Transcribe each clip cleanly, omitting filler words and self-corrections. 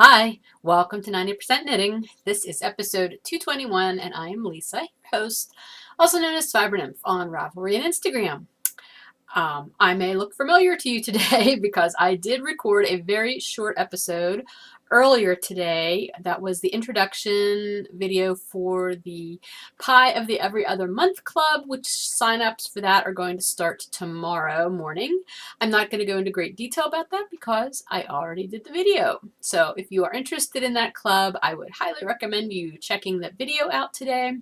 Hi, welcome to 90% Knitting. This is episode 221, and I am Lisa, your host, also known as Fiber Nymph on Ravelry and Instagram. I may look familiar to you today because I did record a very short episode earlier today. That was the introduction video for the Pie of the Every Other Month Club, which signups for that are going to start tomorrow morning. I'm not going to go into great detail about that because I already did the video. So if you are interested in that club, I would highly recommend you checking that video out today.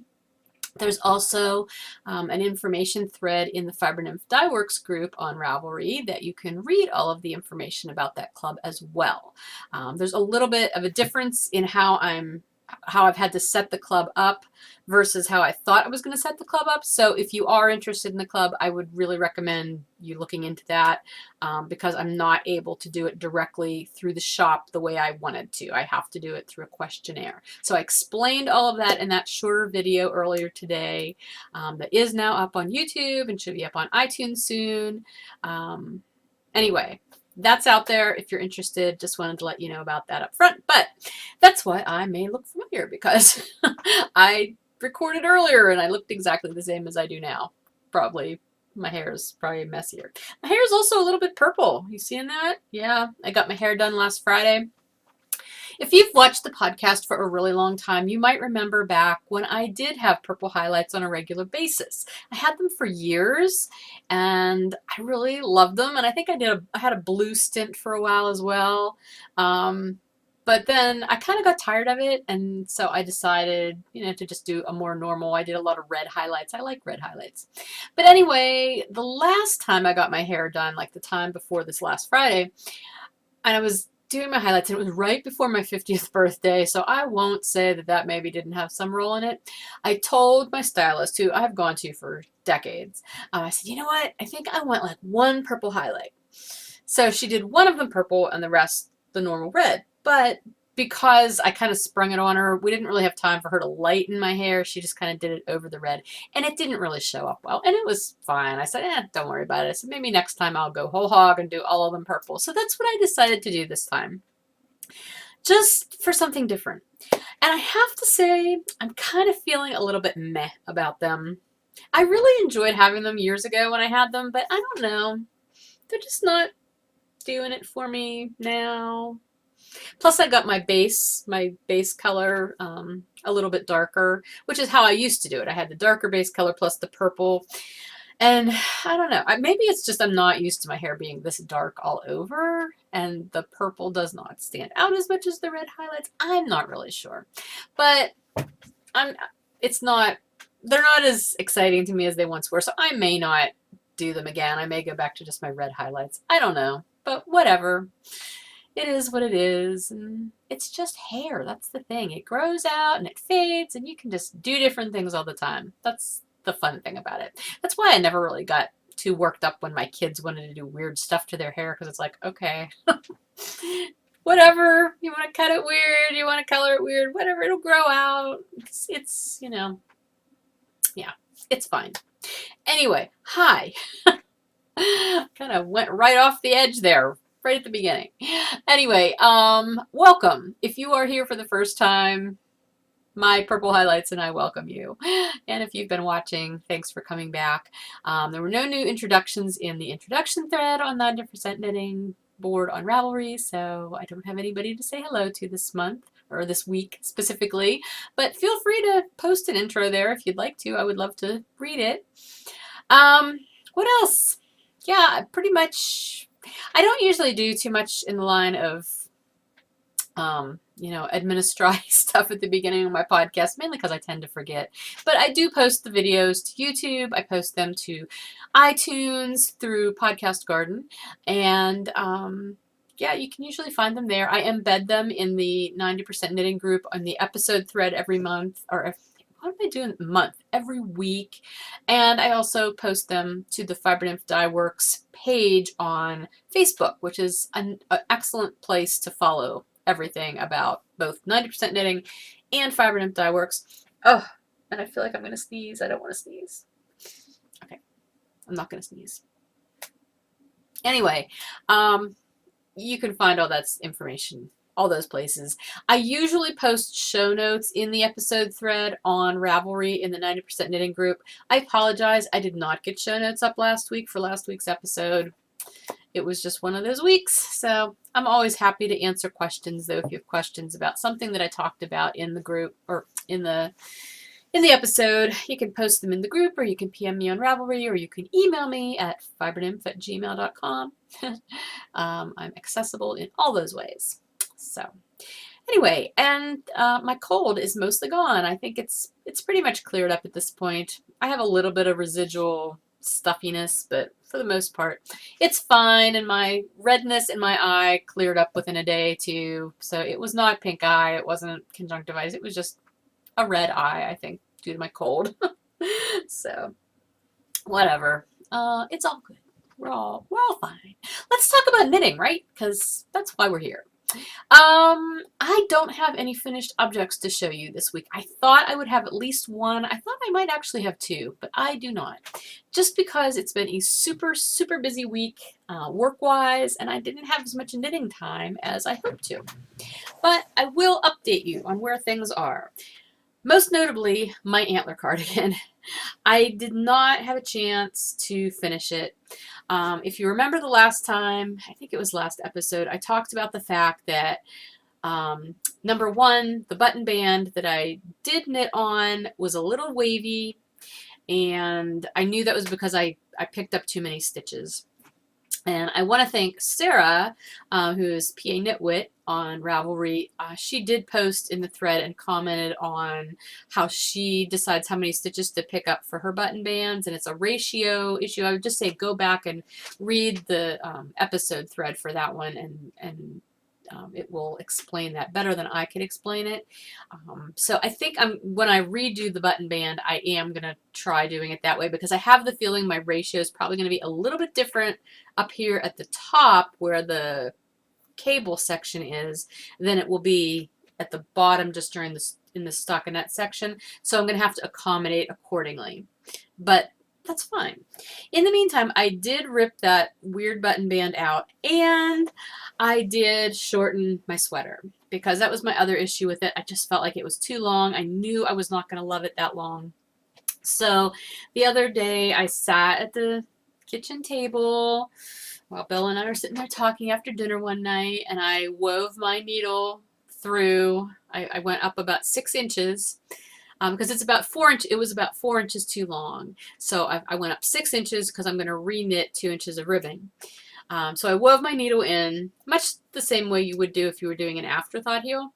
There's also an information thread in the Fiber Nymph Dye Works group on Ravelry that you can read all of the information about that club as well. There's a little bit of a difference in how I've had to set the club up versus how I thought I was going to set the club up. So if you are interested in the club, I would really recommend you looking into that because I'm not able to do it directly through the shop the way I wanted to. I have to do it through a questionnaire. So I explained all of that in that shorter video earlier today that is now up on YouTube and should be up on iTunes soon. Anyway, that's out there if you're interested. Just wanted to let you know about that up front. But that's why I may look familiar because I recorded earlier and I looked exactly the same as I do now. Probably my hair is probably messier. My hair is also a little bit purple. You seeing that? Yeah, I got my hair done last Friday. If you've watched the podcast for a really long time, you might remember back when I did have purple highlights on a regular basis. I had them for years and I really loved them. And I think I had a blue stint for a while as well. But then I kind of got tired of it, and so I decided, to just do a more normal. I did a lot of red highlights. I like red highlights. But anyway, the last time I got my hair done, like the time before this last Friday, and I was doing my highlights, and it was right before my 50th birthday, so I won't say that maybe didn't have some role in it. I told my stylist, who I've gone to for decades, I said, you know what? I think I want like one purple highlight. So she did one of them purple and the rest the normal red. But because I kind of sprung it on her, we didn't really have time for her to lighten my hair. She just kind of did it over the red, and it didn't really show up well, and it was fine. I said, don't worry about it. I said, maybe next time I'll go whole hog and do all of them purple. So that's what I decided to do this time, just for something different. And I have to say, I'm kind of feeling a little bit meh about them. I really enjoyed having them years ago when I had them, but I don't know. They're just not doing it for me now. Plus I got my base color a little bit darker, which is how I used to do it. I had the darker base color plus the purple. And I don't know, maybe it's just I'm not used to my hair being this dark all over, and the purple does not stand out as much as the red highlights. I'm not really sure. But they're not as exciting to me as they once were, so I may not do them again. I may go back to just my red highlights. I don't know, but whatever. It is what it is, and it's just hair. That's the thing. It grows out and it fades, and you can just do different things all the time. That's the fun thing about it. That's why I never really got too worked up when my kids wanted to do weird stuff to their hair, because it's like, okay, whatever. You want to cut it weird, you want to color it weird, whatever. It'll grow out. It's yeah, it's fine. Anyway, hi. Kind of went right off the edge there. Right at the beginning. Anyway, welcome. If you are here for the first time, my purple highlights and I welcome you. And if you've been watching, thanks for coming back. There were no new introductions in the introduction thread on 90% Knitting board on Ravelry, so I don't have anybody to say hello to this month, or this week specifically, but feel free to post an intro there if you'd like to. I would love to read it. What else? Yeah, pretty much. I don't usually do too much in the line of, administrative stuff at the beginning of my podcast, mainly because I tend to forget. But I do post the videos to YouTube. I post them to iTunes through Podcast Garden. And yeah, you can usually find them there. I embed them in the 90% Knitting group on the episode thread every month, or what am I doing? Every week. And I also post them to the Fiber Nymph Dye Works page on Facebook, which is an excellent place to follow everything about both 90% Knitting and Fiber Nymph Dye Works. Oh, and I feel like I'm going to sneeze. I don't want to sneeze. Okay, I'm not going to sneeze. Anyway, you can find all that information all those places. I usually post show notes in the episode thread on Ravelry in the 90% Knitting group. I apologize. I did not get show notes up last week for last week's episode. It was just one of those weeks. So I'm always happy to answer questions, though, if you have questions about something that I talked about in the group or in the episode. You can post them in the group, or you can PM me on Ravelry, or you can email me at fibernymph@gmail.com. I'm accessible in all those ways. So anyway, and my cold is mostly gone. I think it's pretty much cleared up at this point. I have a little bit of residual stuffiness, but for the most part, it's fine. And my redness in my eye cleared up within a day too. So it was not pink eye. It wasn't conjunctivitis. It was just a red eye, I think, due to my cold. So whatever. It's all good. We're all fine. Let's talk about knitting, right? Because that's why we're here. I don't have any finished objects to show you this week. I thought I would have at least one. I thought I might actually have two, but I do not. Just because it's been a super, super busy week work-wise, and I didn't have as much knitting time as I hoped to. But I will update you on where things are. Most notably, my antler cardigan. I did not have a chance to finish it. If you remember the last time, I think it was last episode, I talked about the fact that number one, the button band that I did knit on was a little wavy, and I knew that was because I picked up too many stitches. And I want to thank Sarah, who is PA Knitwit on Ravelry. She did post in the thread and commented on how she decides how many stitches to pick up for her button bands, and it's a ratio issue. I would just say go back and read the episode thread for that one, and it will explain that better than I could explain it. So I think when I redo the button band, I am going to try doing it that way, because I have the feeling my ratio is probably going to be a little bit different up here at the top where the cable section is than it will be at the bottom just during in the stockinette section. So I'm going to have to accommodate accordingly. But that's fine. In the meantime, I did rip that weird button band out, and I did shorten my sweater, because that was my other issue with it. I just felt like it was too long. I knew I was not going to love it that long. So the other day I sat at the kitchen table while Bella and I were sitting there talking after dinner one night, and I wove my needle through. I went up about 6 inches. Because it's about 4 inches. It was about 4 inches too long. So I went up 6 inches because I'm going to re-knit 2 inches of ribbing. So I wove my needle in much the same way you would do if you were doing an afterthought heel.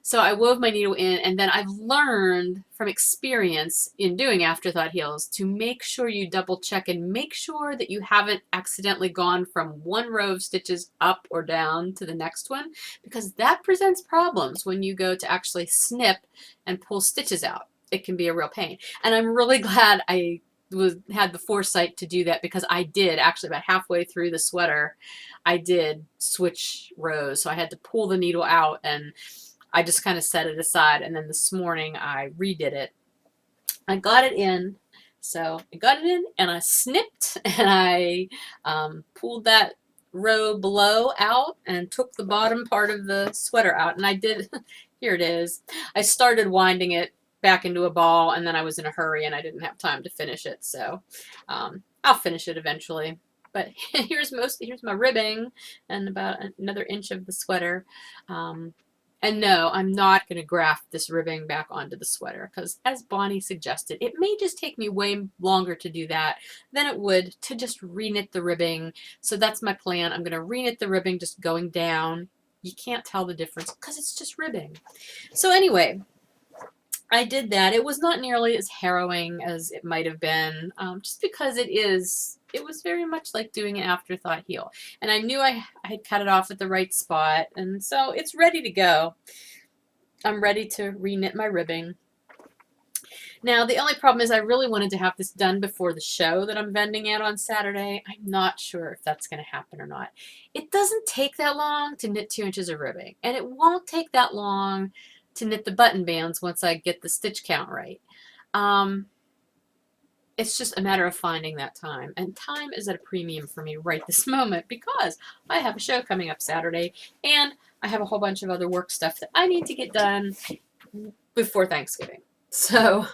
So I wove my needle in, and then I've learned from experience in doing afterthought heels to make sure you double check and make sure that you haven't accidentally gone from one row of stitches up or down to the next one, because that presents problems when you go to actually snip and pull stitches out. It can be a real pain. And I'm really glad I had the foresight to do that, because I did actually about halfway through the sweater, I did switch rows. So I had to pull the needle out, and I just kind of set it aside, and then this morning I redid it. I got it in, so I got it in, and I snipped, and I pulled that row below out and took the bottom part of the sweater out, and I did, here it is. I started winding it back into a ball, and then I was in a hurry, and I didn't have time to finish it, so I'll finish it eventually. But here's my ribbing and about another inch of the sweater. And no, I'm not going to graft this ribbing back onto the sweater, because as Bonnie suggested, it may just take me way longer to do that than it would to just reknit the ribbing. So that's my plan. I'm going to reknit the ribbing just going down. You can't tell the difference because it's just ribbing. So anyway, I did that. It was not nearly as harrowing as it might have been, just because it was very much like doing an afterthought heel. And I knew I had cut it off at the right spot, and so it's ready to go. I'm ready to reknit my ribbing. Now, the only problem is I really wanted to have this done before the show that I'm vending at on Saturday. I'm not sure if that's going to happen or not. It doesn't take that long to knit 2 inches of ribbing, and it won't take that long to knit the button bands once I get the stitch count right. It's just a matter of finding that time, and time is at a premium for me right this moment, because I have a show coming up Saturday, and I have a whole bunch of other work stuff that I need to get done before Thanksgiving. So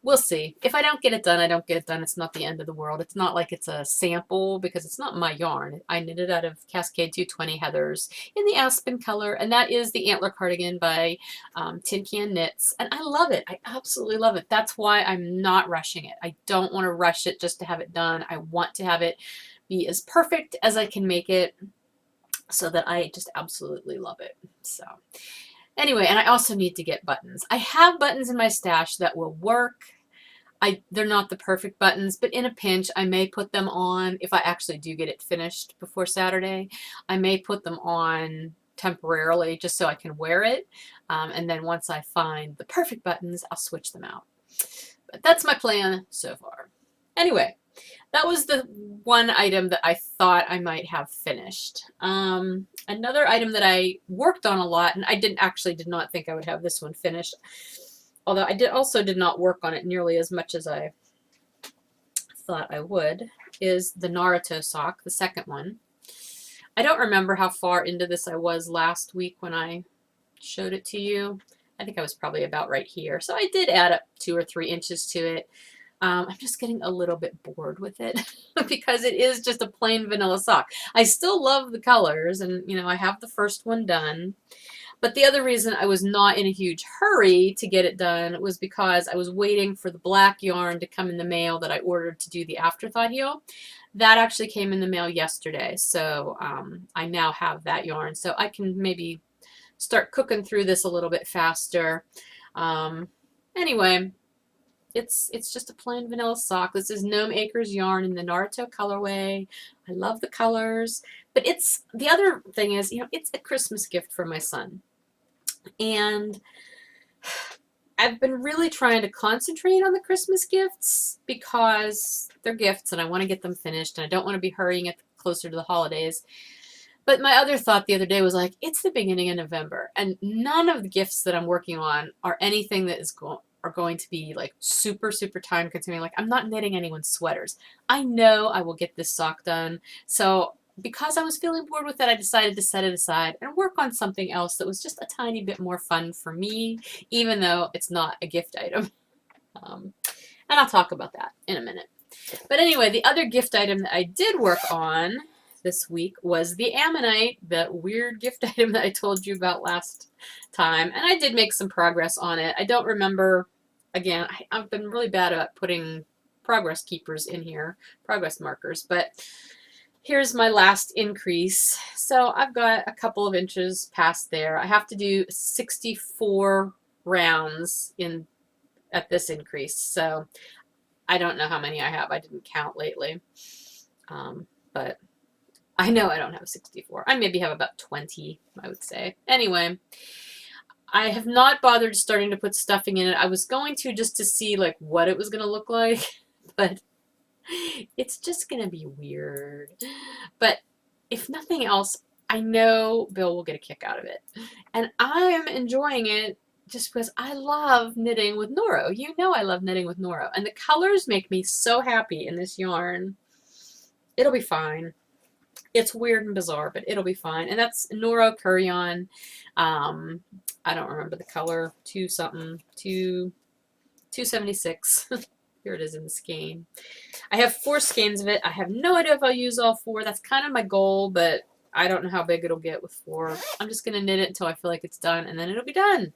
we'll see. If I don't get it done, I don't get it done. It's not the end of the world. It's not like it's a sample because it's not my yarn. I knit it out of Cascade 220 Heathers in the Aspen color, and that is the Antler Cardigan by Tin Can Knits, and I love it. I absolutely love it. That's why I'm not rushing it. I don't want to rush it just to have it done. I want to have it be as perfect as I can make it so that I just absolutely love it. So anyway, and I also need to get buttons. I have buttons in my stash that will work. They're not the perfect buttons, but in a pinch, I may put them on if I actually do get it finished before Saturday. I may put them on temporarily just so I can wear it. And then once I find the perfect buttons, I'll switch them out. But that's my plan so far. Anyway, that was the one item that I thought I might have finished. Another item that I worked on a lot, and I did not think I would have this one finished, although I also did not work on it nearly as much as I thought I would, is the Naruto sock, the second one. I don't remember how far into this I was last week when I showed it to you. I think I was probably about right here. So I did add up 2 or 3 inches to it. I'm just getting a little bit bored with it because it is just a plain vanilla sock. I still love the colors, and you know, I have the first one done. But the other reason I was not in a huge hurry to get it done was because I was waiting for the black yarn to come in the mail that I ordered to do the afterthought heel. That actually came in the mail yesterday, so I now have that yarn, so I can maybe start cooking through this a little bit faster. Anyway, it's just a plain vanilla sock. This is Gnome Acres yarn in the Naruto colorway. I love the colors, but the other thing is, you know, it's a Christmas gift for my son. And I've been really trying to concentrate on the Christmas gifts because they're gifts and I want to get them finished and I don't want to be hurrying it closer to the holidays. But my other thought the other day was like, it's the beginning of November and none of the gifts that I'm working on are anything that are going to be like super, super time consuming. Like, I'm not knitting anyone's sweaters. I know I will get this sock done. So because I was feeling bored with it, I decided to set it aside and work on something else that was just a tiny bit more fun for me, even though it's not a gift item. And I'll talk about that in a minute. But anyway, the other gift item that I did work on this week was the Ammonite, the weird gift item that I told you about last time. And I did make some progress on it. I don't remember, again, I've been really bad about putting progress keepers in here, progress markers, but here's my last increase. So I've got a couple of inches past there. I have to do 64 rounds at this increase. So I don't know how many I have. I didn't count lately. But I know I don't have 64. I maybe have about 20, I would say. Anyway, I have not bothered starting to put stuffing in it. I was going to just to see like what it was going to look like, but it's just going to be weird. But if nothing else, I know Bill will get a kick out of it. And I'm enjoying it just because I love knitting with Noro. You know I love knitting with Noro. And the colors make me so happy in this yarn. It'll be fine. It's weird and bizarre, but it'll be fine. And that's Noro Kurion. I don't remember the color. 276. Here it is in the skein. I have 4 skeins of it. I have no idea if I'll use all 4. That's kind of my goal, but I don't know how big it'll get with 4. I'm just going to knit it until I feel like it's done, and then it'll be done.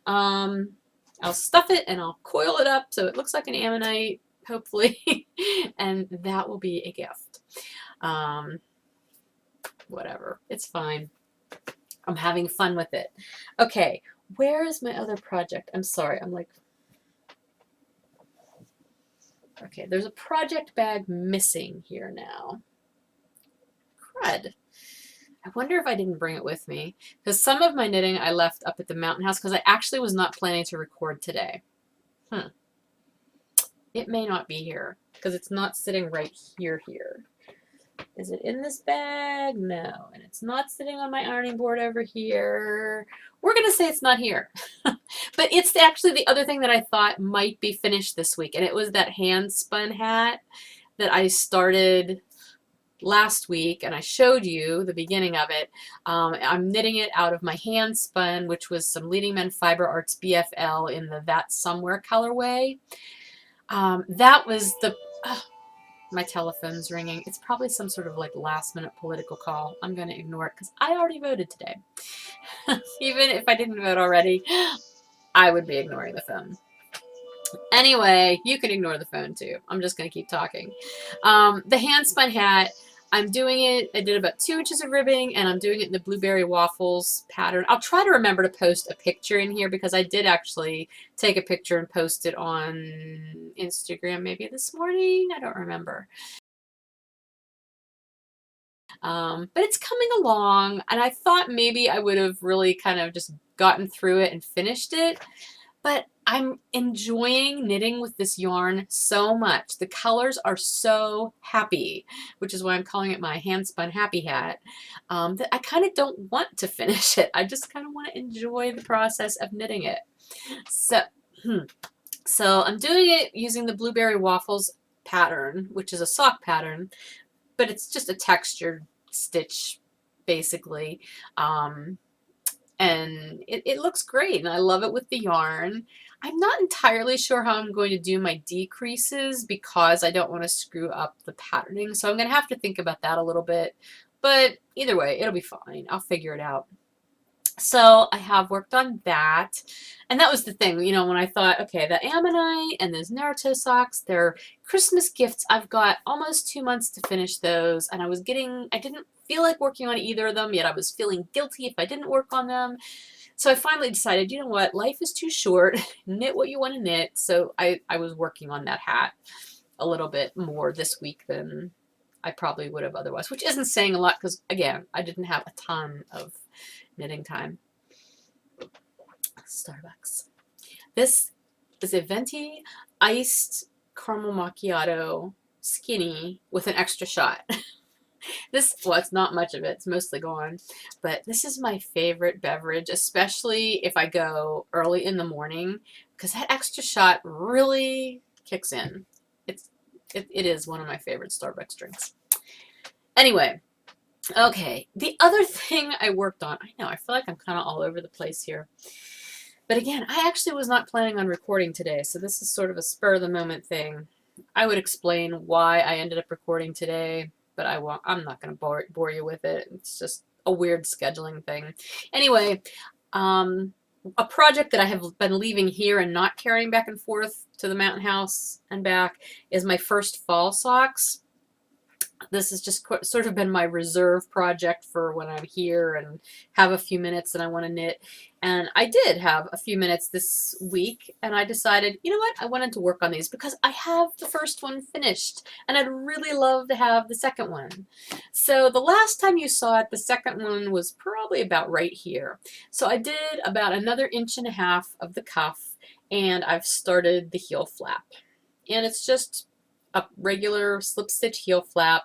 I'll stuff it, and I'll coil it up so it looks like an Ammonite, hopefully, and that will be a gift. Whatever. It's fine. I'm having fun with it. Okay, where is my other project? I'm sorry. I'm like... Okay, there's a project bag missing here now. Crud. I wonder if I didn't bring it with me. Because some of my knitting I left up at the mountain house because I actually was not planning to record today. It may not be here because it's not sitting right here. Is it in this bag? No. And it's not sitting on my ironing board over here. We're going to say it's not here. But it's actually the other thing that I thought might be finished this week. And it was that hand spun hat that I started last week, and I showed you the beginning of it. I'm knitting it out of my hand spun, which was some Leading Men Fiber Arts BFL in the That Somewhere colorway. That was the... my telephone's ringing. It's probably some sort of like last minute political call. I'm going to ignore it because I already voted today. Even if I didn't vote already, I would be ignoring the phone. Anyway, you can ignore the phone too. I'm just going to keep talking. The hand spun hat, I'm doing it, I did about 2 inches of ribbing, and I'm doing it in the blueberry waffles pattern. I'll try to remember to post a picture in here because I did actually take a picture and post it on Instagram maybe this morning. I don't remember. But it's coming along, and I thought maybe I would have really kind of just gotten through it and finished it. But I'm enjoying knitting with this yarn so much. The colors are so happy, which is why I'm calling it my hand spun happy hat, that I kind of don't want to finish it. I just kind of want to enjoy the process of knitting it. So, so I'm doing it using the blueberry waffles pattern, which is a sock pattern, but it's just a textured stitch basically. And it looks great, and I love it with the yarn. I'm not entirely sure how I'm going to do my decreases because I don't want to screw up the patterning, so I'm going to have to think about that a little bit, but either way, it'll be fine. I'll figure it out. So I have worked on that, and that was the thing, you know, when I thought, okay, the Ammonite and those Naruto socks, they're Christmas gifts. I've got almost 2 months to finish those, and I didn't feel like working on either of them, yet I was feeling guilty if I didn't work on them. So I finally decided, you know what, life is too short, knit what you want to knit. So I was working on that hat a little bit more this week than I probably would have otherwise, which isn't saying a lot because, again, I didn't have a ton of knitting time. Starbucks. This is a venti iced caramel macchiato skinny with an extra shot. Well, it's not much of it. It's mostly gone. But this is my favorite beverage, especially if I go early in the morning, because that extra shot really kicks in. It is one of my favorite Starbucks drinks. Anyway, okay. The other thing I worked on, I know, I feel like I'm kind of all over the place here. But again, I actually was not planning on recording today, so this is sort of a spur-of-the-moment thing. I would explain why I ended up recording today, but I won't. I'm not going to bore you with it. It's just a weird scheduling thing. Anyway, a project that I have been leaving here and not carrying back and forth to the mountain house and back is my first fall socks. This has just sort of been my reserve project for when I'm here and have a few minutes that I want to knit. And I did have a few minutes this week, and I decided, you know what, I wanted to work on these because I have the first one finished, and I'd really love to have the second one. So the last time you saw it, the second one was probably about right here. So I did about another 1.5 inches of the cuff, and I've started the heel flap. And it's just a regular slip stitch heel flap.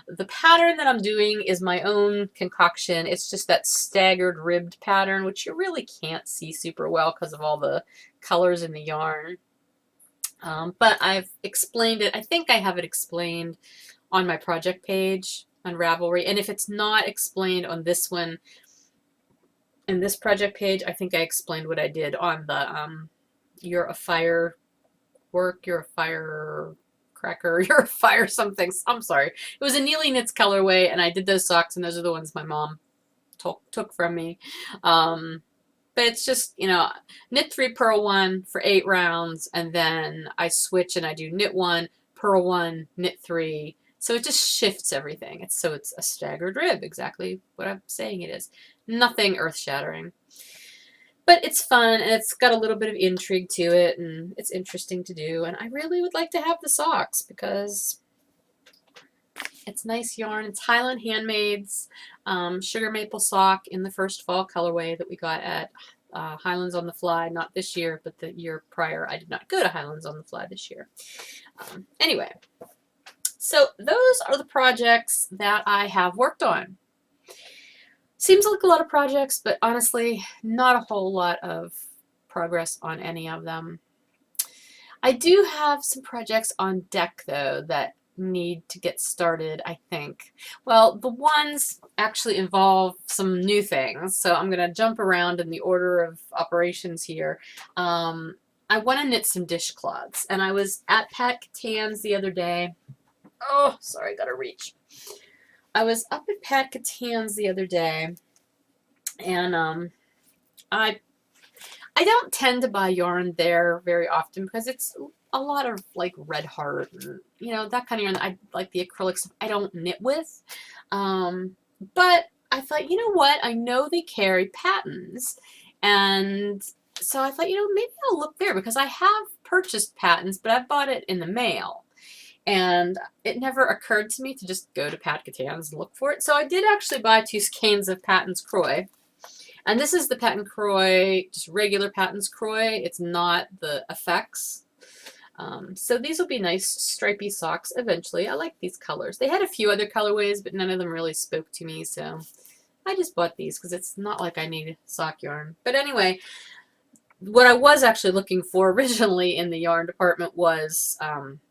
The pattern that I'm doing is my own concoction. It's just that staggered ribbed pattern, which you really can't see super well because of all the colors in the yarn. But I've explained it. I think I have it explained on my project page on Ravelry. And if it's not explained on this one, in this project page, I think I explained what I did on the You're a Fire Work, You're a Fire Cracker, You're a Fire something. I'm sorry. It was a Neely Knits colorway, and I did those socks, and those are the ones my mom took from me. But it's just, you know, knit 3, purl 1 for 8 rounds, and then I switch and I do knit 1, purl 1, knit 3. So it just shifts everything. It's a staggered rib, exactly what I'm saying it is. Nothing earth-shattering. But it's fun, and it's got a little bit of intrigue to it, and it's interesting to do. And I really would like to have the socks because it's nice yarn. It's Highland Handmaid's Sugar Maple Sock in the first fall colorway that we got at Highlands on the Fly. Not this year, but the year prior. I did not go to Highlands on the Fly this year. Anyway, so those are the projects that I have worked on. Seems like a lot of projects, but honestly, not a whole lot of progress on any of them. I do have some projects on deck, though, that need to get started, I think. Well, the ones actually involve some new things, so I'm going to jump around in the order of operations here. I want to knit some dishcloths, and I was at Pat Catan's the other day. Oh, sorry, I got to reach. I was up at Pat Catan's the other day, and I don't tend to buy yarn there very often because it's a lot of like Red Heart and that kind of yarn. I like the acrylic stuff I don't knit with, but I thought, you know what? I know they carry patterns, and so I thought, maybe I'll look there because I have purchased patterns, but I bought it in the mail. And it never occurred to me to just go to Pat Catan's and look for it. So I did actually buy 2 skeins of Patton's Croy. And this is the Patton Croy, just regular Patton's Croy. It's not the effects. So these will be nice stripy socks eventually. I like these colors. They had a few other colorways, but none of them really spoke to me. So I just bought these because it's not like I need sock yarn. But anyway, what I was actually looking for originally in the yarn department was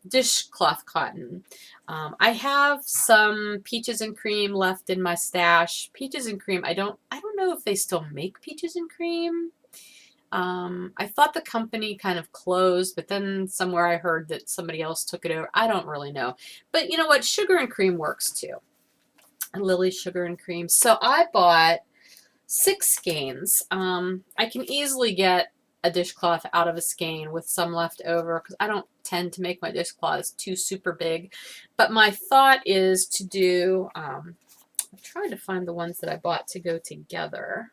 dishcloth cotton. I have some Peaches and Cream left in my stash. Peaches and Cream, I don't know if they still make Peaches and Cream. I thought the company kind of closed, but then somewhere I heard that somebody else took it over. I don't really know. But you know what? Sugar and Cream works too. Lily Sugar and Cream. So I bought 6 skeins. I can easily get a dishcloth out of a skein with some left over because I don't tend to make my dishcloths too super big. But my thought is to do, I'm trying to find the ones that I bought to go together.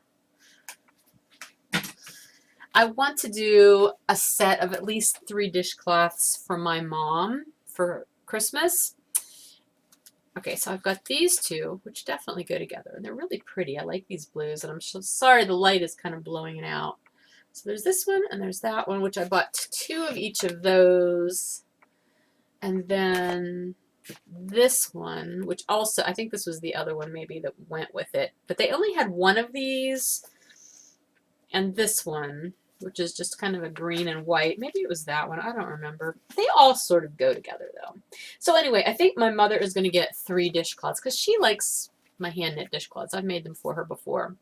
I want to do a set of at least 3 dishcloths for my mom for Christmas. Okay, so I've got these 2, which definitely go together. And they're really pretty. I like these blues, and I'm so sorry the light is kind of blowing it out. So there's this one, and there's that one, which I bought 2 of each of those. And then this one, which also, I think this was the other one maybe that went with it. But they only had 1 of these, and this one, which is just kind of a green and white. Maybe it was that one. I don't remember. They all sort of go together, though. So anyway, I think my mother is going to get 3 dishcloths because she likes my hand-knit dishcloths. I've made them for her before.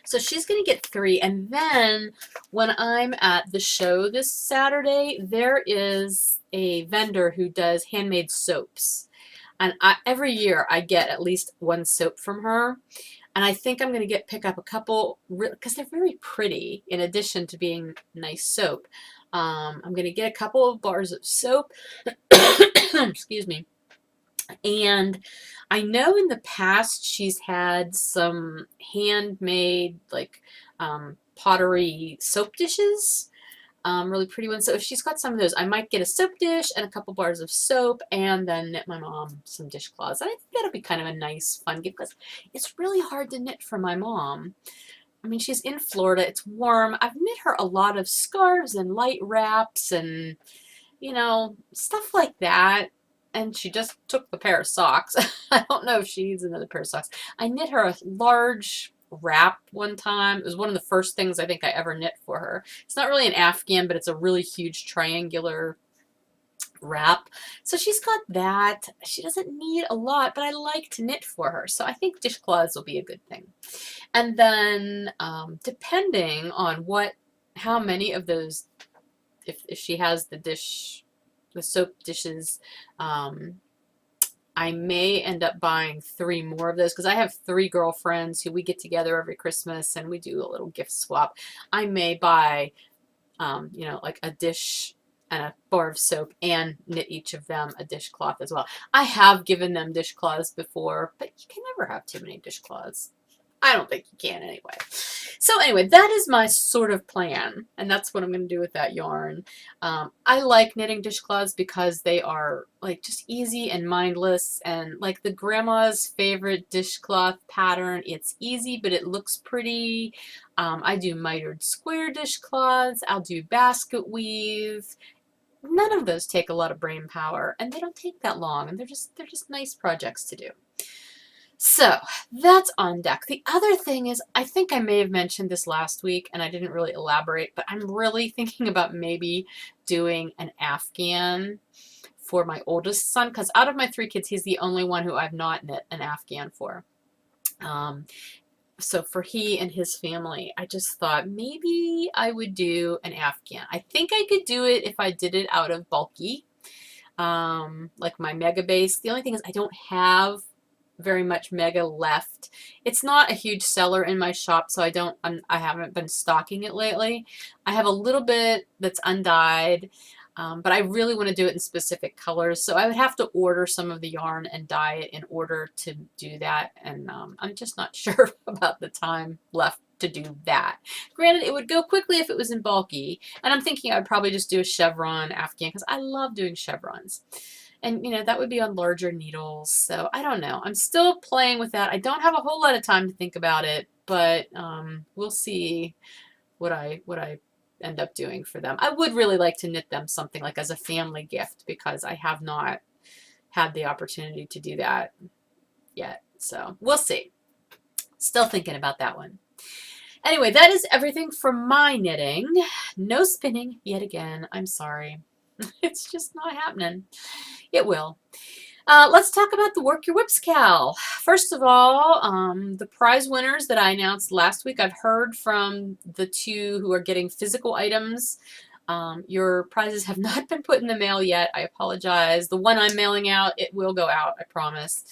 So she's going to get 3. And then when I'm at the show this Saturday, there is a vendor who does handmade soaps. And every year I get at least 1 soap from her. And I think I'm going to pick up a couple because they're very pretty in addition to being nice soap. I'm going to get a couple of bars of soap. Excuse me. And I know in the past she's had some handmade like pottery soap dishes, really pretty ones. So if she's got some of those, I might get a soap dish and a couple bars of soap and then knit my mom some dishcloths. And I think that'll be kind of a nice fun gift because it's really hard to knit for my mom. I mean, she's in Florida. It's warm. I've knit her a lot of scarves and light wraps and, stuff like that. And she just took the pair of socks. I don't know if she needs another pair of socks. I knit her a large wrap one time. It was one of the first things I think I ever knit for her. It's not really an Afghan, but it's a really huge triangular wrap. So she's got that. She doesn't need a lot, but I like to knit for her. So I think dishcloths will be a good thing. And then depending on how many of those, if she has the soap dishes, I may end up buying 3 more of those because I have 3 girlfriends who we get together every Christmas and we do a little gift swap. I may buy, like a dish and a bar of soap and knit each of them a dishcloth as well. I have given them dishcloths before, but you can never have too many dishcloths. I don't think you can anyway. So anyway, that is my sort of plan, and that's what I'm going to do with that yarn. I like knitting dishcloths because they are like just easy and mindless, and like the grandma's favorite dishcloth pattern. It's easy, but it looks pretty. I do mitered square dishcloths. I'll do basket weave. None of those take a lot of brain power, and they don't take that long, and they're just nice projects to do. So that's on deck. The other thing is, I think I may have mentioned this last week and I didn't really elaborate, but I'm really thinking about maybe doing an Afghan for my oldest son, because out of my 3 kids, he's the only one who I've not knit an Afghan for. So for he and his family, I just thought maybe I would do an Afghan. I think I could do it if I did it out of bulky, like my Mega Base. The only thing is I don't have very much Mega left. It's not a huge seller in my shop, so I haven't been stocking it lately. I have a little bit that's undyed, but I really want to do it in specific colors, so I would have to order some of the yarn and dye it in order to do that, and I'm just not sure about the time left to do that. Granted, it would go quickly if it was in bulky, and I'm thinking I'd probably just do a chevron Afghan because I love doing chevrons. And, you know, that would be on larger needles, so I don't know. I'm still playing with that. I don't have a whole lot of time to think about it, but we'll see what I end up doing for them. I would really like to knit them something like as a family gift because I have not had the opportunity to do that yet. So we'll see. Still thinking about that one. Anyway, that is everything for my knitting. No spinning yet again. I'm sorry. It's just not happening. It will. Let's talk about the Work Your WIPs KAL. First of all, the prize winners that I announced last week, I've heard from the 2 who are getting physical items. Your prizes have not been put in the mail yet. I apologize. The one I'm mailing out, it will go out, I promise,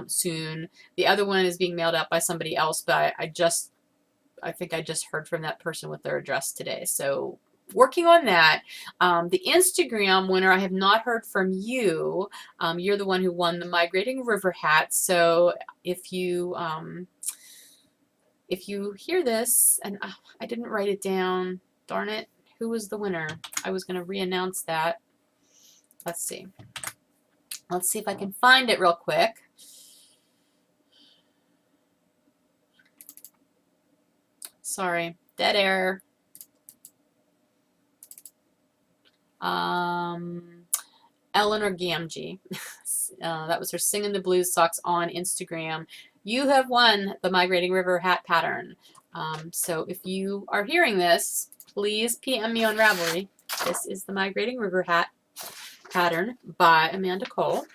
soon. The other one is being mailed out by somebody else, but I think I just heard from that person with their address today. So working on that. The Instagram winner, I have not heard from you. You're the one who won the Migrating River hat. So if you hear this, and I didn't write it down, darn it, who was the winner? I was going to re-announce that. Let's see. Let's see if I can find it real quick. Sorry, dead air. Eleanor Gamgee. That was her Singing the Blues Socks on Instagram. You have won the Migrating River hat pattern. So if you are hearing this, please PM me on Ravelry. This is the Migrating River hat pattern by Amanda Cole.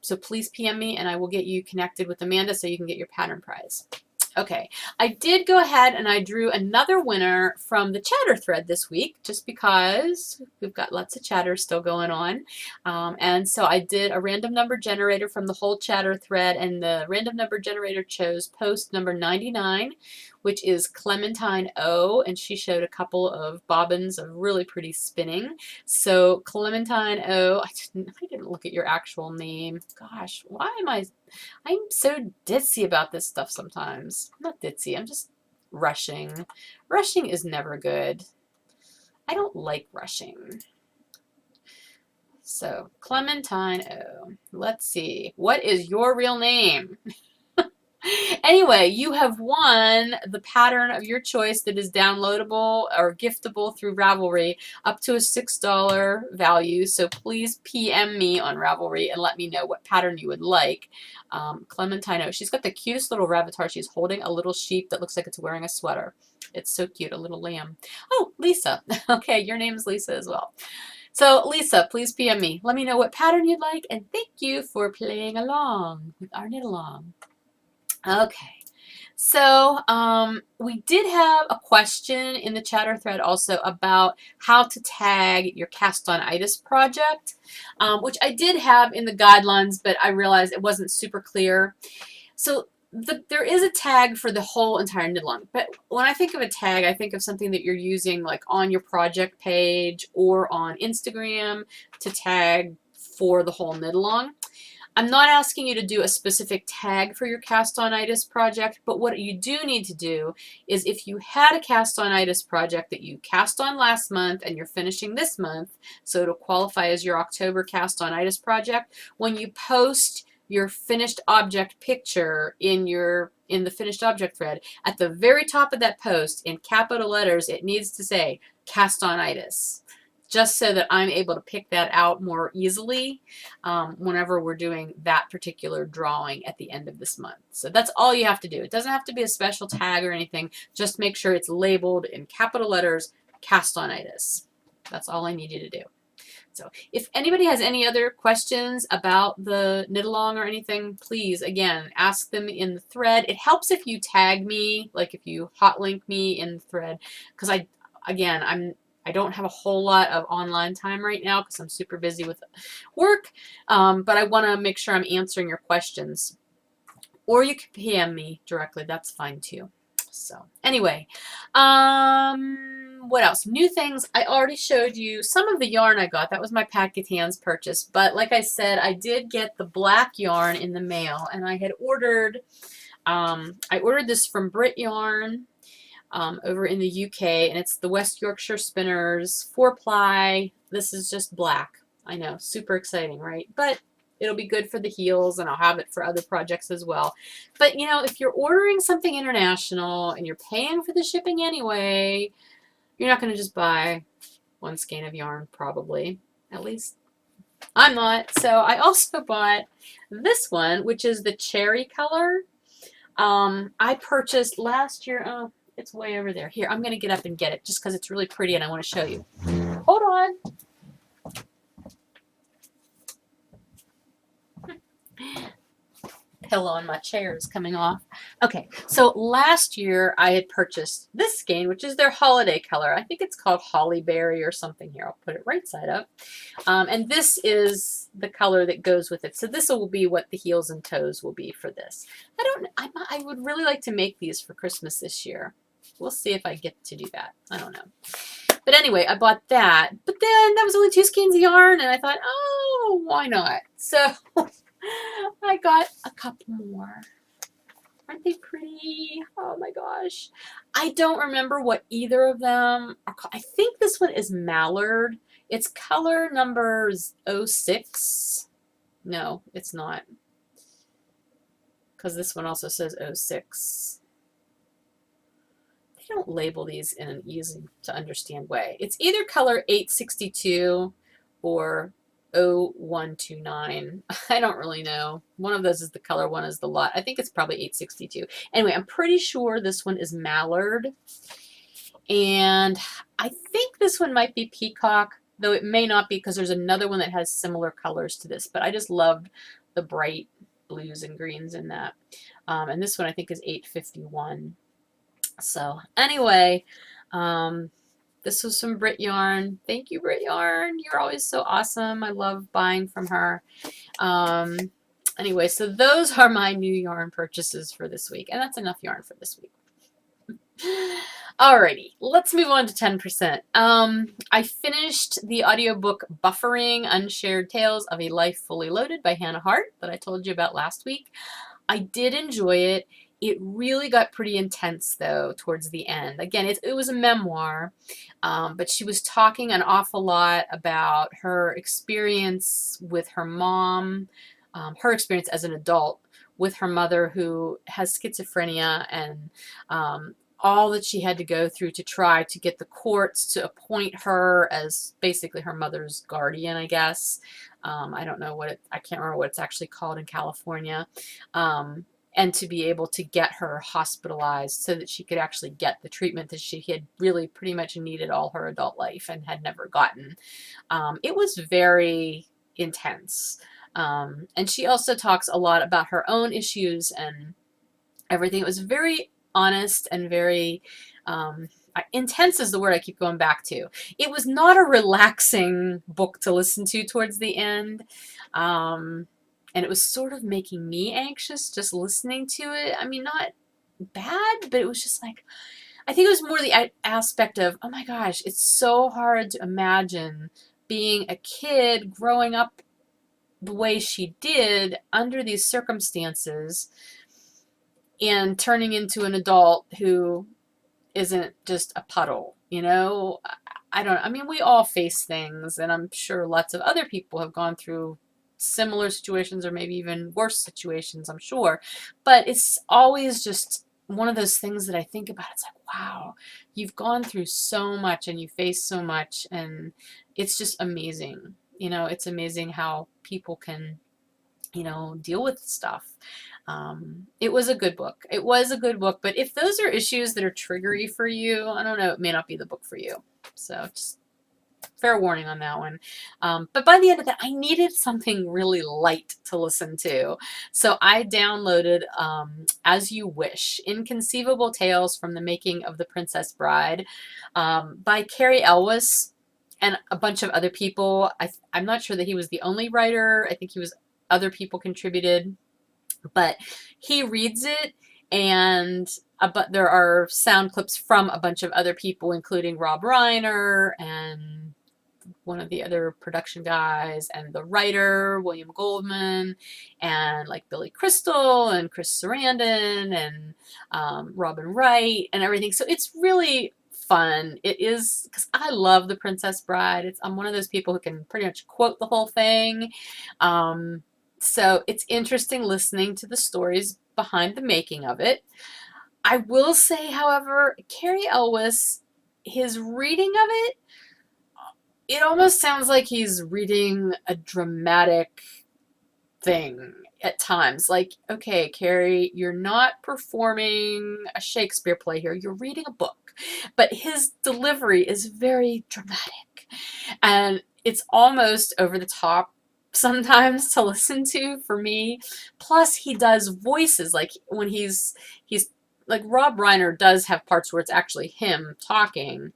So please PM me and I will get you connected with Amanda so you can get your pattern prize. Okay, I did go ahead and I drew another winner from the chatter thread this week just because we've got lots of chatter still going on. And so I did a random number generator from the whole chatter thread, and the random number generator chose post number 99, which is Clementine O, and she showed a couple of bobbins of really pretty spinning. So Clementine O, I didn't look at your actual name. Gosh, why am I'm so ditzy about this stuff sometimes. I'm not ditzy, I'm just rushing. Rushing is never good. I don't like rushing. So, Clementine O. Let's see. What is your real name? Anyway, you have won the pattern of your choice that is downloadable or giftable through Ravelry up to a $6 value. So please PM me on Ravelry and let me know what pattern you would like. Clementine O. She's got the cutest little avatar. She's holding a little sheep that looks like it's wearing a sweater. It's so cute, a little lamb. Oh, Lisa. Okay, your name is Lisa as well. So Lisa, please PM me. Let me know what pattern you'd like, and thank you for playing along with our knit along. Okay, so we did have a question in the chatter thread also about how to tag your cast-on-itis project, which I did have in the guidelines, but I realized it wasn't super clear. So there is a tag for the whole entire knit-along, but when I think of a tag, I think of something that you're using like on your project page or on Instagram to tag for the whole knit-along. I'm not asking you to do a specific tag for your cast-on-itis project, but what you do need to do is if you had a cast-on-itis project that you cast on last month and you're finishing this month, so it'll qualify as your October cast-on-itis project, when you post your finished object picture in the finished object thread, at the very top of that post in capital letters, it needs to say cast-on-itis, just so that I'm able to pick that out more easily whenever we're doing that particular drawing at the end of this month. So that's all you have to do. It doesn't have to be a special tag or anything. Just make sure it's labeled in capital letters, cast-on-itis. That's all I need you to do. So if anybody has any other questions about the knit along or anything, please, again, ask them in the thread. It helps if you tag me, like if you hot link me in the thread, because I don't have a whole lot of online time right now because I'm super busy with work, but I want to make sure I'm answering your questions. Or you can PM me directly. That's fine too. So anyway, what else? New things. I already showed you some of the yarn I got. That was my Packetans purchase. But like I said, I did get the black yarn in the mail, and I had ordered. I ordered this from Brit Yarn over in the UK, and it's the West Yorkshire Spinners 4-ply. This is just black. I know, super exciting, right? But it'll be good for the heels, and I'll have it for other projects as well. But, you know, if you're ordering something international and you're paying for the shipping anyway, you're not going to just buy one skein of yarn, probably. At least I'm not. So I also bought this one, which is the cherry color. I purchased last year. Oh, it's way over there. Here, I'm going to get up and get it just because it's really pretty and I want to show you. Hold on. Pillow on my chair is coming off. Okay, so last year I had purchased this skein, which is their holiday color. I think it's called Hollyberry or something here. I'll put it right side up. And this is the color that goes with it. So this will be what the heels and toes will be for this. I would really like to make these for Christmas this year. We'll see if I get to do that. I don't know. But anyway, I bought that. But then that was only 2 skeins of yarn, and I thought, oh, why not? So I got a couple more. Aren't they pretty? Oh my gosh. I don't remember what either of them are called. I think this one is Mallard. It's color number 06. No, it's not. Because this one also says 06. They don't label these in an easy to understand way. It's either color 862 or 0129. I don't really know. One of those is the color, one is the lot. I think it's probably 862. Anyway, I'm pretty sure this one is Mallard. And I think this one might be Peacock, though it may not be because there's another one that has similar colors to this. But I just loved the bright blues and greens in that. And this one I think is 851. So anyway, this was some Brit Yarn. Thank you, Brit Yarn. You're always so awesome. I love buying from her. Anyway, so those are my new yarn purchases for this week. And that's enough yarn for this week. Alrighty, let's move on to 10%. I finished the audiobook Buffering Unshared Tales of a Life Fully Loaded by Hannah Hart that I told you about last week. I did enjoy it. It really got pretty intense, though, towards the end. Again, it was a memoir, but she was talking an awful lot about her experience with her mom, her experience as an adult with her mother who has schizophrenia, and all that she had to go through to try to get the courts to appoint her as basically her mother's guardian, I guess. I don't know I can't remember what it's actually called in California. And to be able to get her hospitalized so that she could actually get the treatment that she had really pretty much needed all her adult life and had never gotten. It was very intense. And she also talks a lot about her own issues and everything. It was very honest and very intense is the word I keep going back to. It was not a relaxing book to listen to towards the end. And it was sort of making me anxious just listening to it. I mean, not bad, but it was just like, I think it was more the aspect of, oh my gosh, it's so hard to imagine being a kid growing up the way she did under these circumstances and turning into an adult who isn't just a puddle, you know? I mean, we all face things, and I'm sure lots of other people have gone through similar situations or maybe even worse situations, I'm sure. But it's always just one of those things that I think about. It's like, wow, you've gone through so much and you face so much, and it's just amazing. You know, it's amazing how people can, you know, deal with stuff. It was a good book. It was a good book, but if those are issues that are triggery for you, I don't know, it may not be the book for you. So just fair warning on that one. But by the end of that, I needed something really light to listen to. So I downloaded As You Wish, Inconceivable Tales from the Making of the Princess Bride by Carrie Elwes and a bunch of other people. I'm not sure that he was the only writer. I think other people contributed, but he reads it, and but there are sound clips from a bunch of other people, including Rob Reiner and one of the other production guys and the writer William Goldman and like Billy Crystal and Chris Sarandon and Robin Wright and everything. So it's really fun. It is, because I love The Princess Bride. I'm one of those people who can pretty much quote the whole thing. So it's interesting listening to the stories behind the making of it. I will say, however, Carrie Elwes, his reading of it almost sounds like he's reading a dramatic thing at times. Like, okay, Carrie, you're not performing a Shakespeare play here. You're reading a book. But his delivery is very dramatic. And it's almost over the top sometimes to listen to for me. Plus, he does voices. Like, when he's like, Rob Reiner does have parts where it's actually him talking.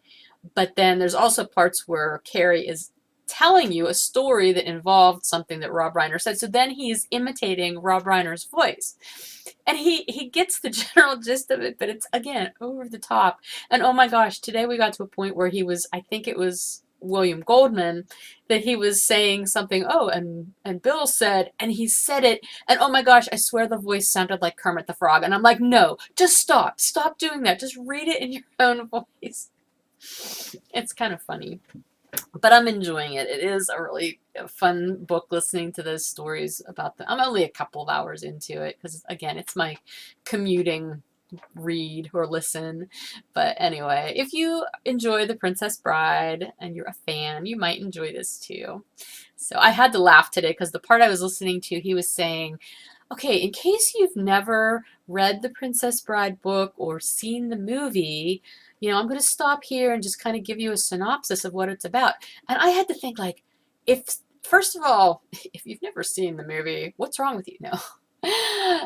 But then there's also parts where Carrie is telling you a story that involved something that Rob Reiner said. So then he's imitating Rob Reiner's voice. And he gets the general gist of it, but it's, again, over the top. And oh my gosh, today we got to a point where I think it was William Goldman, that he was saying something, oh, and Bill said, and he said it, and oh my gosh, I swear the voice sounded like Kermit the Frog. And I'm like, no, just stop doing that. Just read it in your own voice. It's kind of funny, but I'm enjoying it. It is a really fun book listening to those stories about them. I'm only a couple of hours into it because, again, it's my commuting read or listen. But anyway, if you enjoy The Princess Bride and you're a fan, you might enjoy this too. So I had to laugh today because the part I was listening to, he was saying, okay, in case you've never read the Princess Bride book or seen the movie, I'm going to stop here and just kind of give you a synopsis of what it's about. And I had to think, like, first of all, if you've never seen the movie, what's wrong with you? No.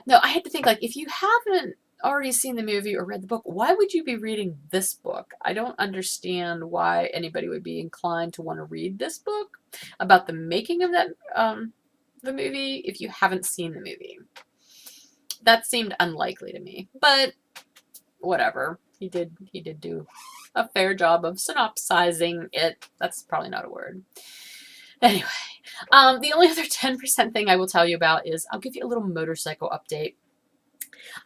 No, I had to think, like, if you haven't already seen the movie or read the book, why would you be reading this book? I don't understand why anybody would be inclined to want to read this book about the making of that the movie if you haven't seen the movie. That seemed unlikely to me, but whatever. He did do a fair job of synopsizing it. That's probably not a word. Anyway, the only other 10% thing I will tell you about is I'll give you a little motorcycle update.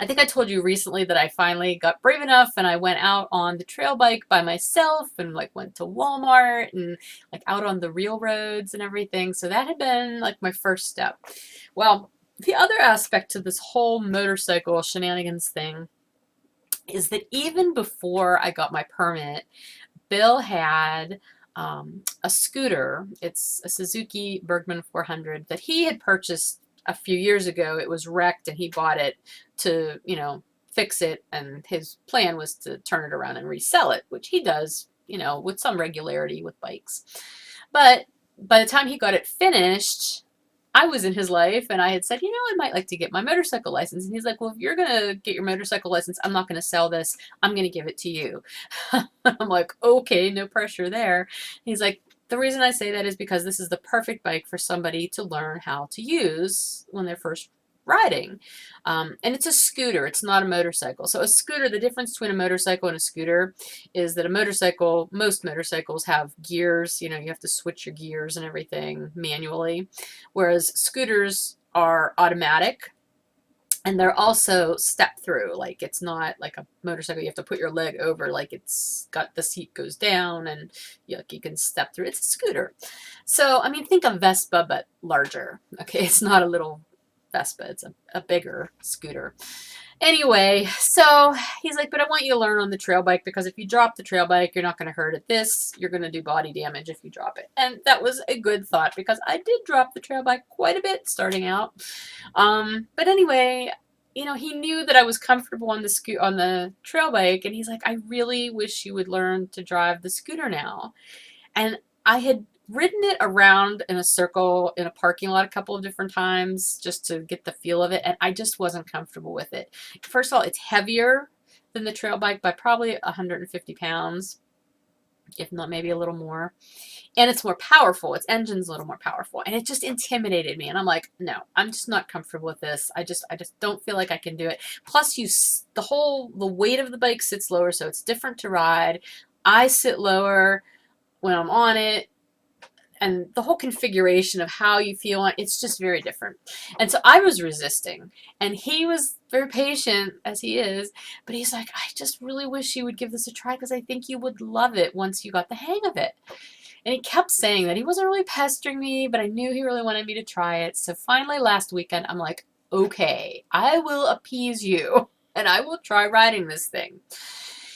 I think I told you recently that I finally got brave enough and I went out on the trail bike by myself and like went to Walmart and like out on the real roads and everything. So that had been like my first step. Well, the other aspect to this whole motorcycle shenanigans thing is that even before I got my permit, Bill had a scooter. It's a Suzuki Bergman 400 that he had purchased a few years ago. It was wrecked and he bought it to, fix it. And his plan was to turn it around and resell it, which he does, with some regularity with bikes. But by the time he got it finished, I was in his life and I had said, I might like to get my motorcycle license. And he's like, well, if you're going to get your motorcycle license, I'm not going to sell this. I'm going to give it to you. I'm like, okay, no pressure there. He's like, the reason I say that is because this is the perfect bike for somebody to learn how to use when they're first riding. And it's a scooter. It's not a motorcycle. So a scooter, the difference between a motorcycle and a scooter is that most motorcycles have gears. You have to switch your gears and everything manually, whereas scooters are automatic. And they're also step through. Like, it's not like a motorcycle. You have to put your leg over. Like, it's got the seat goes down and you can step through. It's a scooter. So, I mean, think of Vespa, but larger. Okay, it's not a little Vespa. It's a bigger scooter. Anyway, so he's like, but I want you to learn on the trail bike because if you drop the trail bike, you're not going to hurt it. You're going to do body damage if you drop it. And that was a good thought because I did drop the trail bike quite a bit starting out. But anyway, he knew that I was comfortable on the trail bike and he's like, I really wish you would learn to drive the scooter now. And I had ridden it around in a circle in a parking lot a couple of different times just to get the feel of it, and I just wasn't comfortable with it. First of all, it's heavier than the trail bike by probably 150 pounds, if not maybe a little more. And it's more powerful. Its engine's a little more powerful. And it just intimidated me. And I'm like, no, I'm just not comfortable with this. I just don't feel like I can do it. Plus the weight of the bike sits lower, so it's different to ride. I sit lower when I'm on it. And the whole configuration of how you feel on it's just very different. And so I was resisting. And he was very patient, as he is, but he's like, I just really wish you would give this a try because I think you would love it once you got the hang of it. And he kept saying that. He wasn't really pestering me, but I knew he really wanted me to try it. So finally last weekend, I'm like, okay, I will appease you and I will try riding this thing.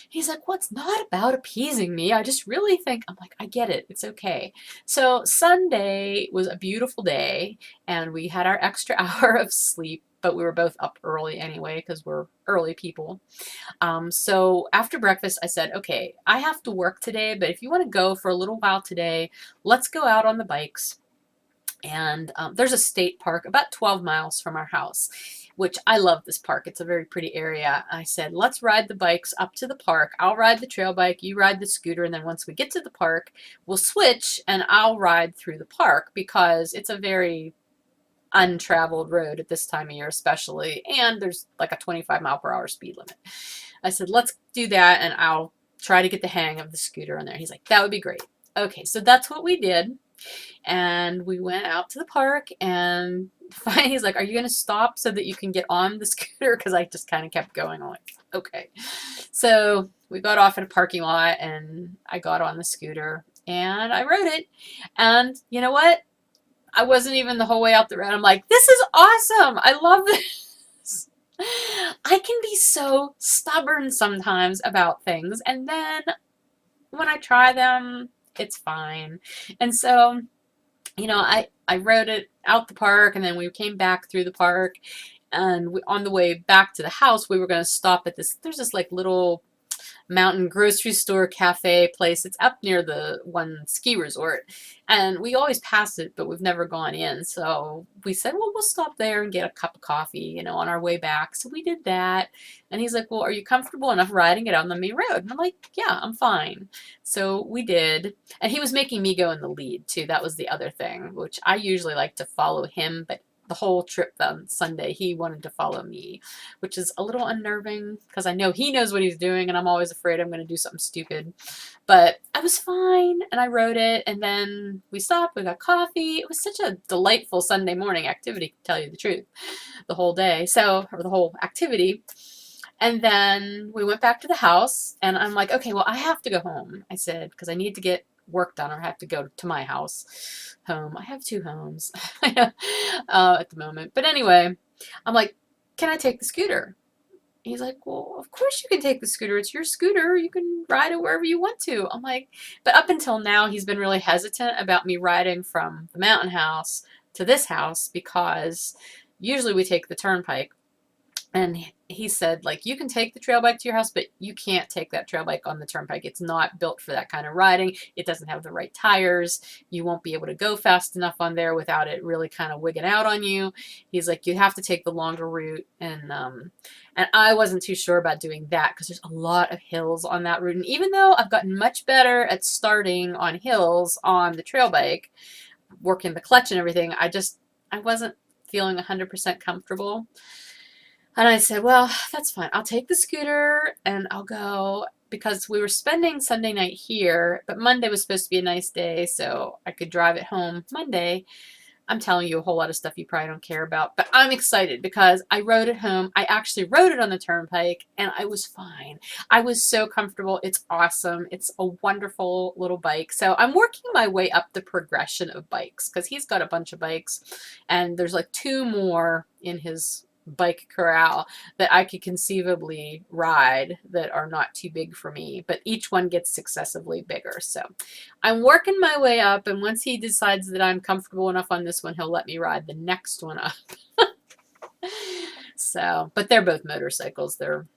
He's like, well, it's not about appeasing me. I just really think, I'm like, I get it. It's okay. So Sunday was a beautiful day and we had our extra hour of sleep, but we were both up early anyway because we're early people. So after breakfast, I said, okay, I have to work today, but if you want to go for a little while today, let's go out on the bikes. And there's a state park about 12 miles from our house, which I love this park. It's a very pretty area. I said, let's ride the bikes up to the park. I'll ride the trail bike, you ride the scooter, and then once we get to the park, we'll switch and I'll ride through the park because it's a very untraveled road at this time of year especially, and there's like a 25-mile-per-hour speed limit. I said, let's do that and I'll try to get the hang of the scooter on there. He's like, that would be great. Okay, so that's what we did. And we went out to the park and finally he's like, are you going to stop so that you can get on the scooter? Because I just kind of kept going. I'm like, okay. So we got off at a parking lot and I got on the scooter and I rode it. And you know what? I wasn't even the whole way out the road. I'm like, this is awesome. I love this. I can be so stubborn sometimes about things. And then when I try them, it's fine. And so, you know, I rode it out the park and then we came back through the park. And on the way back to the house, we were going to stop at there's this like little mountain grocery store cafe place. It's up near the one ski resort. And we always pass it, but we've never gone in. So we said, well, we'll stop there and get a cup of coffee, you know, on our way back. So we did that. And he's like, well, are you comfortable enough riding it on the main road? And I'm like, yeah, I'm fine. So we did. And he was making me go in the lead too. That was the other thing, which I usually like to follow him, but the whole trip on Sunday, he wanted to follow me, which is a little unnerving because I know he knows what he's doing and I'm always afraid I'm going to do something stupid. But I was fine and I rode it and then we stopped, we got coffee. It was such a delightful Sunday morning activity, to tell you the truth, the whole day. So, or the whole activity. And then we went back to the house and I'm like, okay, well, I have to go home. I said, because I need to get work done or I have to go to my home. I have two homes at the moment. But anyway, I'm like, can I take the scooter? He's like, well, of course you can take the scooter. It's your scooter. You can ride it wherever you want to. I'm like, but up until now, he's been really hesitant about me riding from the mountain house to this house because usually we take the turnpike. And he said, like, you can take the trail bike to your house, but you can't take that trail bike on the turnpike. It's not built for that kind of riding. It doesn't have the right tires. You won't be able to go fast enough on there without it really kind of wigging out on you. He's like, you have to take the longer route. And I wasn't too sure about doing that because there's a lot of hills on that route. And even though I've gotten much better at starting on hills on the trail bike, working the clutch and everything, I wasn't feeling 100% comfortable. And I said, well, that's fine. I'll take the scooter and I'll go because we were spending Sunday night here, but Monday was supposed to be a nice day, so I could drive it home Monday. I'm telling you a whole lot of stuff you probably don't care about, but I'm excited because I rode it home. I actually rode it on the turnpike and I was fine. I was so comfortable. It's awesome. It's a wonderful little bike. So I'm working my way up the progression of bikes because he's got a bunch of bikes and there's like 2 more in his bike corral that I could conceivably ride that are not too big for me, but each one gets successively bigger. So I'm working my way up, and once he decides that I'm comfortable enough on this one, he'll let me ride the next one up. So, but they're both motorcycles. They're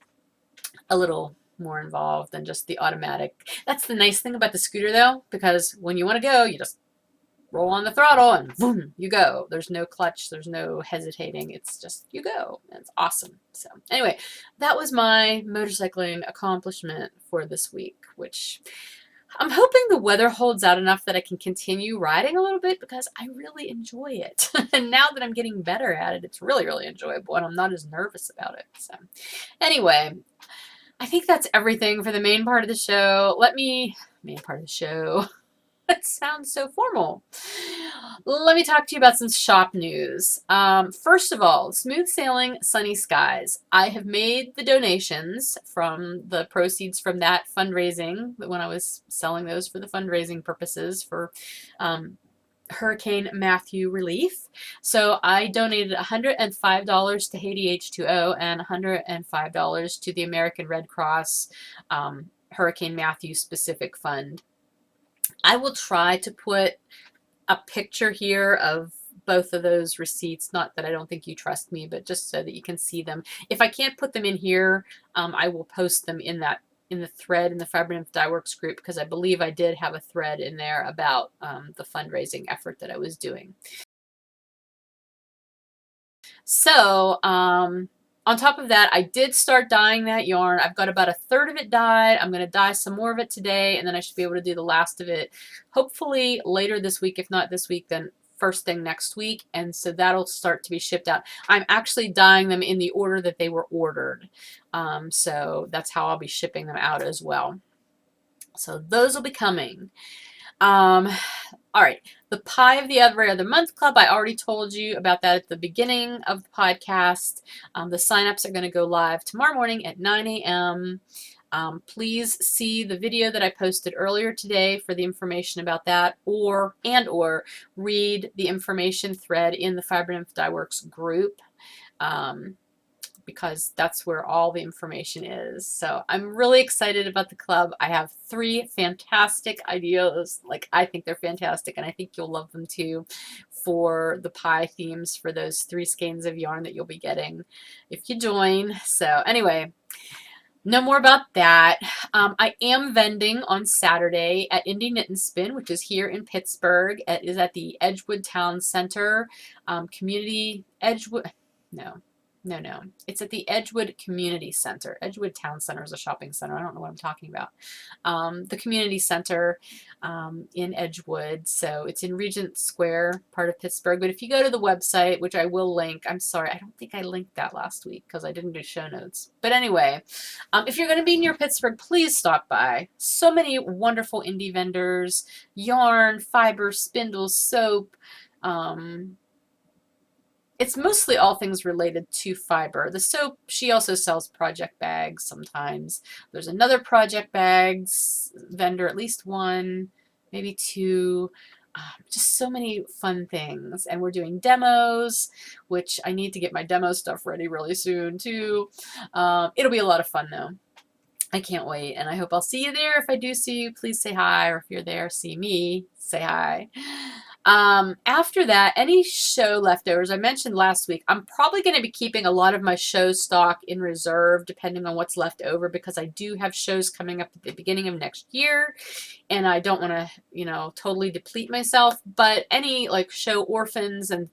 a little more involved than just the automatic. That's the nice thing about the scooter though, because when you want to go, you just roll on the throttle and boom, you go. There's no clutch, there's no hesitating. It's just you go. It's awesome. So anyway, that was my motorcycling accomplishment for this week, which I'm hoping the weather holds out enough that I can continue riding a little bit because I really enjoy it. And now that I'm getting better at it, it's really, really enjoyable and I'm not as nervous about it. So anyway, I think that's everything for the main part of the show. Main part of the show. That sounds so formal. Let me talk to you about some shop news. First of all, smooth sailing, sunny skies. I have made the donations from the proceeds from that fundraising when I was selling those for the fundraising purposes for Hurricane Matthew relief. So I donated $105 to Haiti H2O and $105 to the American Red Cross Hurricane Matthew specific fund. I will try to put a picture here of both of those receipts. Not that I don't think you trust me, but just so that you can see them. If I can't put them in here, I will post them in the thread in the Fiber Nymph Dye Works group, because I believe I did have a thread in there about the fundraising effort that I was doing. So on top of that, I did start dyeing that yarn. I've got about a third of it dyed. I'm going to dye some more of it today, and then I should be able to do the last of it hopefully later this week. If not this week, then first thing next week. And so that'll start to be shipped out. I'm actually dyeing them in the order that they were ordered. So that's how I'll be shipping them out as well. So those will be coming. All right, the Pie of the Every Other Month Club, I already told you about that at the beginning of the podcast. The signups are going to go live tomorrow morning at 9 a.m. Please see the video that I posted earlier today for the information about that, or read the information thread in the Fiber Nymph Dye Works group. Because that's where all the information is. So I'm really excited about the club. I have 3 fantastic ideas. Like, I think they're fantastic, and I think you'll love them too, for the pie themes for those 3 skeins of yarn that you'll be getting if you join. So anyway, no more about that. I am vending on Saturday at Indie Knit and Spin, which is here in Pittsburgh. It is at the Edgewood Town Center, No. It's at the Edgewood Community Center. Edgewood Town Center is a shopping center. I don't know what I'm talking about. The Community Center in Edgewood. So it's in Regent Square, part of Pittsburgh. But if you go to the website, which I will link, I'm sorry, I don't think I linked that last week because I didn't do show notes. But anyway, if you're going to be near Pittsburgh, please stop by. So many wonderful indie vendors, yarn, fiber, spindles, soap, it's mostly all things related to fiber. The soap, she also sells project bags sometimes. There's another project bags vendor, at least 1, maybe 2. Just so many fun things. And we're doing demos, which I need to get my demo stuff ready really soon too. It'll be a lot of fun though. I can't wait, and I hope I'll see you there. If I do see you, please say hi, or if you're there, see me, say hi. After that, any show leftovers, I mentioned last week, I'm probably going to be keeping a lot of my show stock in reserve depending on what's left over, because I do have shows coming up at the beginning of next year, and I don't want to, totally deplete myself. But any like show orphans, and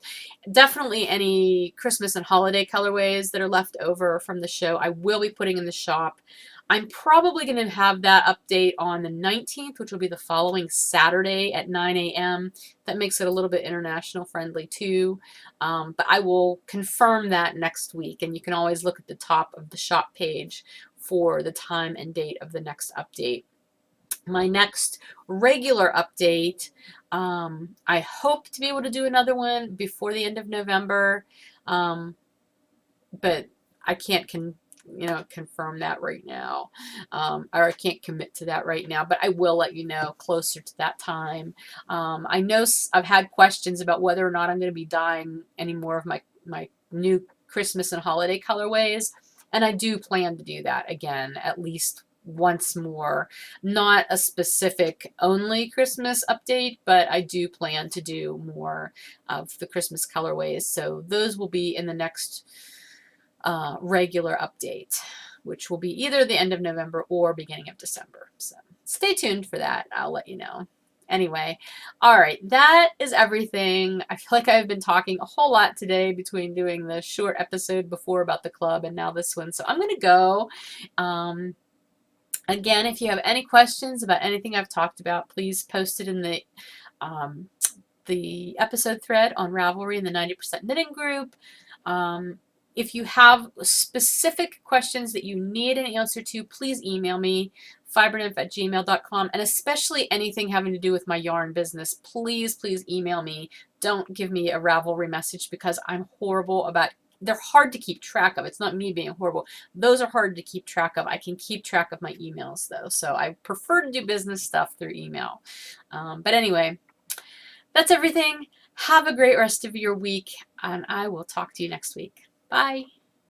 definitely any Christmas and holiday colorways that are left over from the show, I will be putting in the shop. I'm probably going to have that update on the 19th, which will be the following Saturday at 9 a.m. That makes it a little bit international friendly too. But I will confirm that next week, and you can always look at the top of the shop page for the time and date of the next update. My next regular update, I hope to be able to do another one before the end of November, but I can't confirm that right now, or I can't commit to that right now, but I will let you know closer to that time. I know I've had questions about whether or not I'm going to be dyeing any more of my new Christmas and holiday colorways, and I do plan to do that again at least once more. Not a specific only Christmas update, but I do plan to do more of the Christmas colorways, so those will be in the next regular update. which will be either the end of November or beginning of December. So stay tuned for that. I'll let you know. Anyway, all right, that is everything. I feel like I've been talking a whole lot today between doing the short episode before about the club and now this one. So I'm going to go. Again, if you have any questions about anything I've talked about, please post it in the episode thread on Ravelry in the 90% Knitting group. If you have specific questions that you need an answer to, please email me, fibernymph@gmail.com, and especially anything having to do with my yarn business, please email me. Don't give me a Ravelry message because I'm horrible about, they're hard to keep track of. It's not me being horrible. Those are hard to keep track of. I can keep track of my emails though, so I prefer to do business stuff through email. But anyway, that's everything. Have a great rest of your week, and I will talk to you next week. Bye.